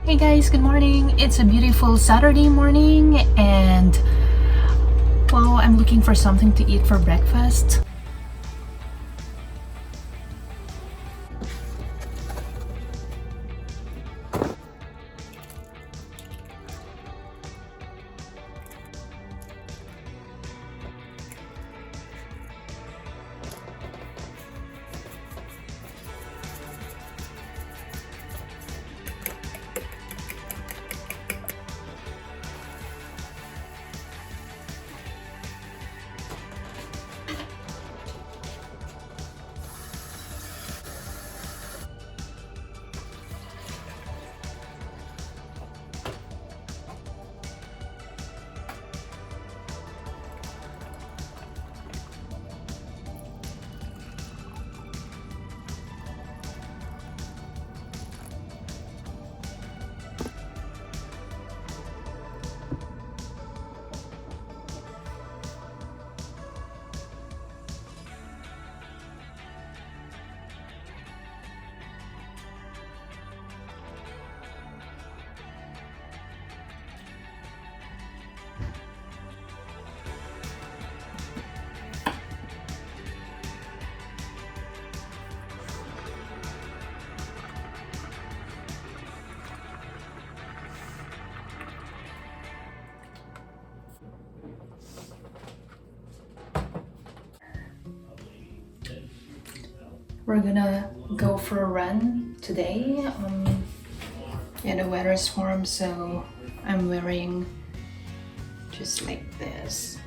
Hey guys, good morning. It's a beautiful Saturday morning and well, I'm looking for something to eat for breakfast. We're gonna go for a run today. Yeah, the weather is warm, so I'm wearing just like this.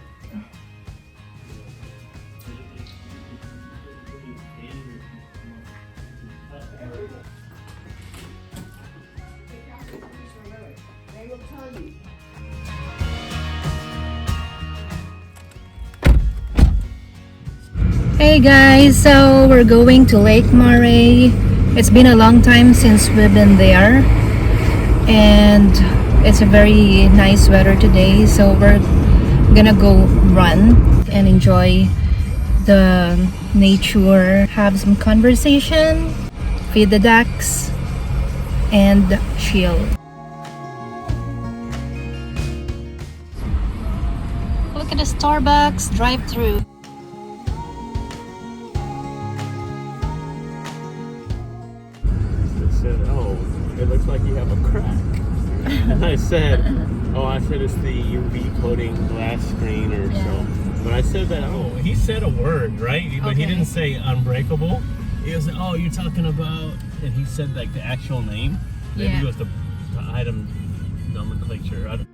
Hey guys, so we're going to Lake Murray. It's been a long time since we've been there, and it's a very nice weather today, so we're gonna go run and enjoy the nature, have some conversation, feed the ducks, and chill. Look at the Starbucks drive-through. Said, "Oh, it looks like you have a crack." And I said, "Oh, I said it's the UV coating glass screen or so." But I said that, oh, he said a word, right? But he didn't say unbreakable. He was, "Oh, you're talking about," and he said like the actual name. Maybe it was the item nomenclature. I don't,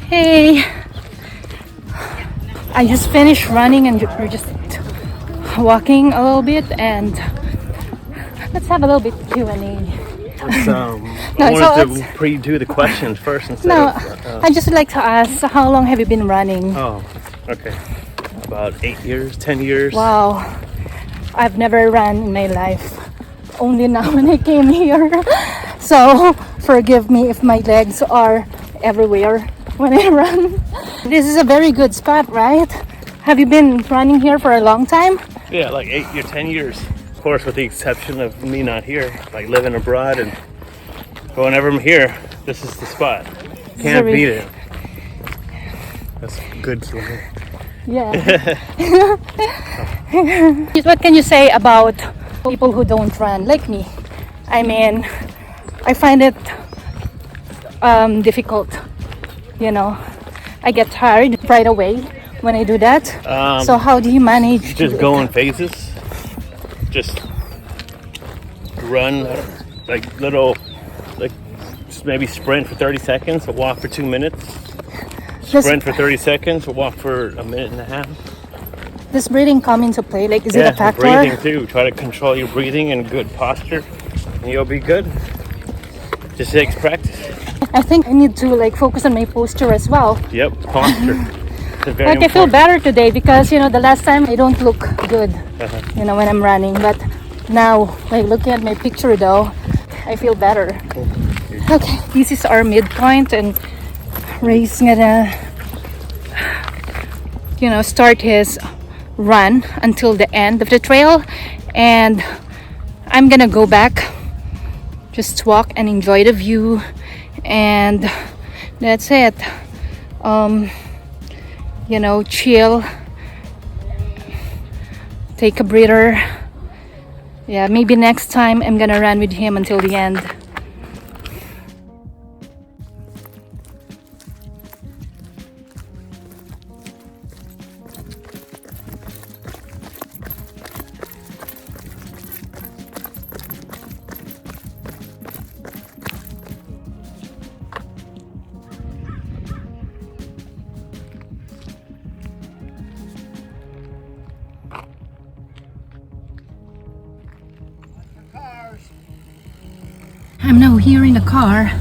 Hey, I just finished running and we're just walking a little bit, and Let's have a little bit Q&A. Let's, No, I wanted so to pre-do the questions first instead No, of... I just would like to ask, how long have you been running? Oh, okay. About 8 years, 10 years. Wow, I've never run in my life. Only now when I came here. So, forgive me if my legs are everywhere when I run. This is a very good spot, right? Have you been running here for a long time? Yeah, like 8 or 10 years. Of course, with the exception of me not here, like living abroad, and whenever I'm here, this is the spot. Can't beat it. That's good swimming. Yeah. What can you say about people who don't run, like me? I mean, I find it difficult. You know, I get tired right away when I do that. So how do you manage? Just go in phases. Just run like little, like maybe sprint for 30 seconds, or walk for 2 minutes. Sprint for 30 seconds, or walk for a minute and a half. Does breathing come into play? Like, is it a factor? Breathing too. Try to control your breathing and good posture, and you'll be good. Just takes practice. I think I need to like focus on my posture as well. Yep, posture. It's very Like I feel important. better today because you know the last time I don't look good, you know, when I'm running. But now, like looking at my picture though, I feel better. Okay, this is our midpoint, and Ray's gonna, you know, start his run until the end of the trail, and I'm gonna go back, just walk and enjoy the view, and that's it. You know, chill, take a breather. Yeah, maybe next time I'm gonna run with him until the end. I'm now here in the car.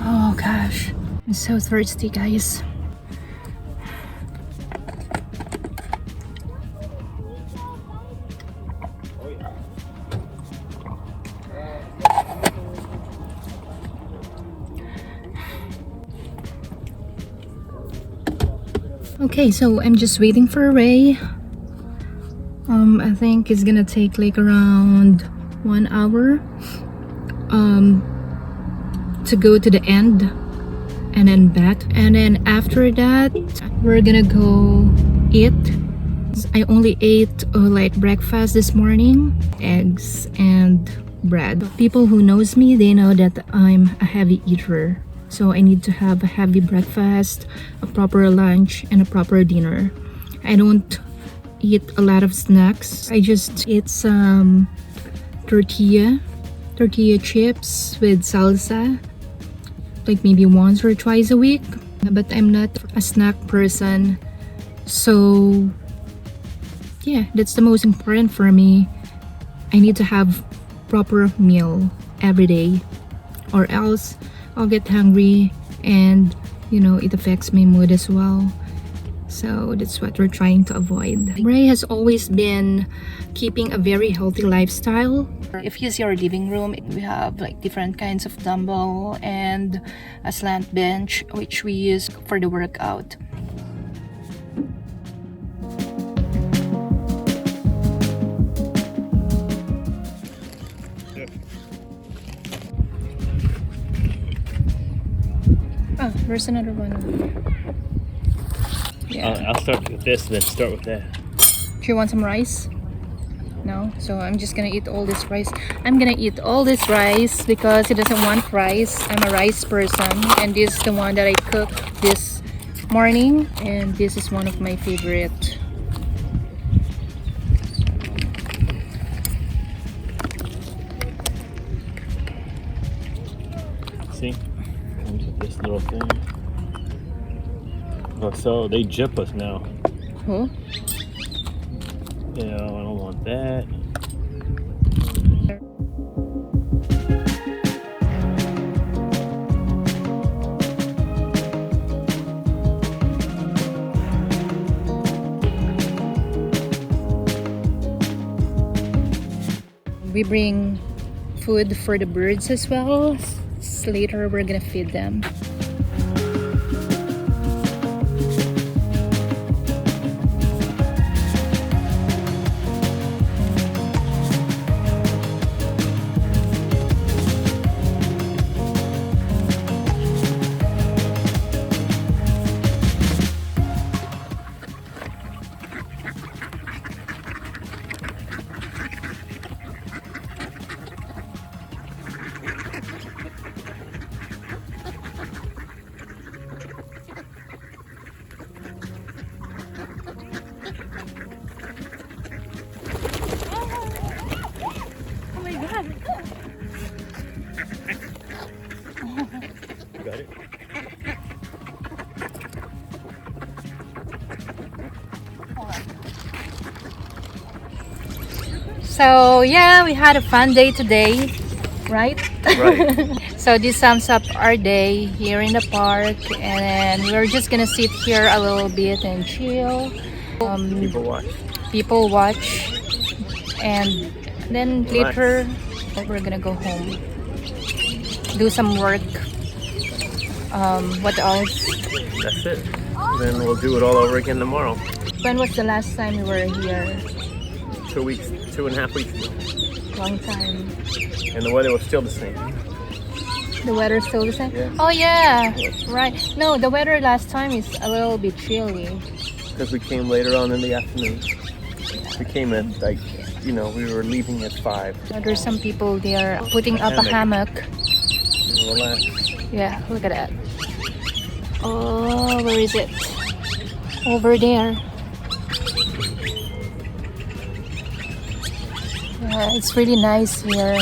Oh gosh, I'm so thirsty, guys. Okay, so I'm just waiting for Ray. I think it's gonna take like around 1 hour to go to the end and then back, and then after that we're gonna go eat. I only ate like breakfast this morning, eggs and bread. People who knows me, they know that I'm a heavy eater, so I need to have a heavy breakfast, a proper lunch, and a proper dinner. I don't eat a lot of snacks. I just eat some tortilla chips with salsa, like maybe once or twice a week. But I'm not a snack person, so yeah, that's the most important for me. I need to have proper meal every day, or else I'll get hungry, and you know, it affects my mood as well. So that's what we're trying to avoid. Ray has always been keeping a very healthy lifestyle. If you see our living room, we have like different kinds of dumbbell and a slant bench, which we use for the workout. Oh, there's another one over there. Yeah. I'll start with this, then start with that. Do you want some rice? No? So I'm just gonna eat all this rice. I'm gonna eat all this rice because he doesn't want rice. I'm a rice person, and this is the one that I cooked this morning, and this is one of my favorite. See? Comes with this little thing. Oh, so they jip us now. Who? You know, I don't want that. we bring food for the birds as well. Later we're gonna feed them. Got it? So yeah, we had a fun day today, right? Right. So this sums up our day here in the park, and we're just gonna sit here a little bit and chill. People watch. People watch, and then Relax. later we're gonna go home, do some work. What else? That's it. Then we'll do it all over again tomorrow. When was the last time we were here? 2 weeks, 2.5 weeks ago. Long time. And the weather was still the same. The weather's still the same? Yeah. Oh yeah, right. No, the weather last time is a little bit chilly. Because we came later on in the afternoon. We came at like, we were leaving at 5. There's some people there putting up a hammock. Relax. Yeah, look at that. Oh, where is it? Over there. Yeah, it's really nice here.